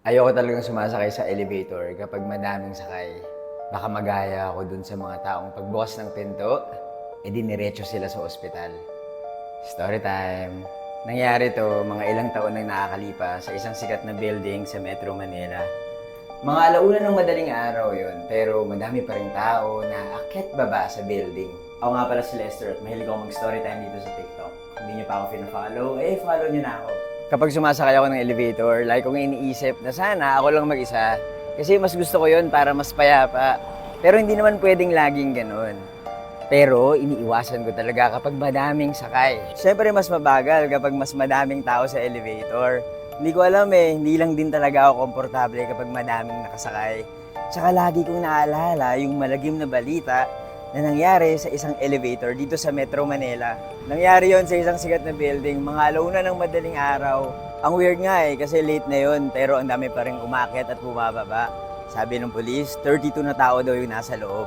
Ayoko talagang sumasakay sa elevator kapag madaming sakay. Baka magaya ako dun sa mga taong pagbukas ng pinto, diretso sila sa ospital. Story time. Nangyari to mga ilang taon nang nakakalipas sa isang sikat na building sa Metro Manila. Mga alauna ng madaling araw yon, pero madami pa rin tao na akyat baba sa building. Ako nga pala si Lester at mahilig ako mag-story time dito sa TikTok. Kung hindi niyo pa ako fina-follow, follow niyo na ako. Kapag sumasakay ako ng elevator, like kong iniisip na sana ako lang mag-isa. Kasi mas gusto ko yon para mas payapa. Pero hindi naman pwedeng laging ganun. Pero iniiwasan ko talaga kapag madaming sakay. Siyempre mas mabagal kapag mas madaming tao sa elevator. Hindi ko alam hindi lang din talaga ako komportable kapag madaming nakasakay. Tsaka lagi kong naalala yung malagim na balita na nangyari sa isang elevator dito sa Metro Manila. Nangyari yon sa isang sikat na building, mga alauna ng madaling araw. Ang weird nga kasi late na yon pero ang dami pa rin umakyat at bumababa. Sabi ng pulis, 32 na tao daw yung nasa loob.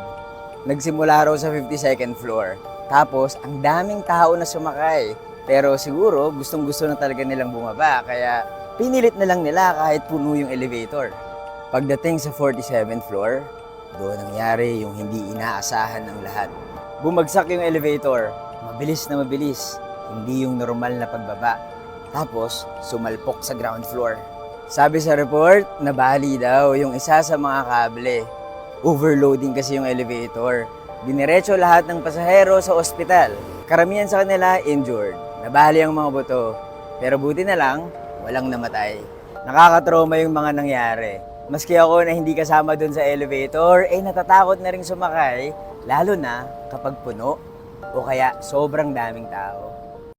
Nagsimula raw sa 52nd floor. Tapos, ang daming tao na sumakay. Pero siguro, gustong-gusto na talaga nilang bumaba. Kaya, pinilit na lang nila kahit puno yung elevator. Pagdating sa 47th floor, doon nangyari yung hindi inaasahan ng lahat. Bumagsak yung elevator. Mabilis na mabilis. Hindi yung normal na pagbaba. Tapos, sumalpok sa ground floor. Sabi sa report, nabali daw yung isa sa mga kable. Overloading kasi yung elevator. Diniretso lahat ng pasahero sa ospital. Karamihan sa kanila injured. Nabali ang mga buto. Pero buti na lang, walang namatay. Nakakatrauma yung mga nangyari. Maski ako na hindi kasama dun sa elevator, natatakot na rin sumakay. Lalo na kapag puno o kaya sobrang daming tao.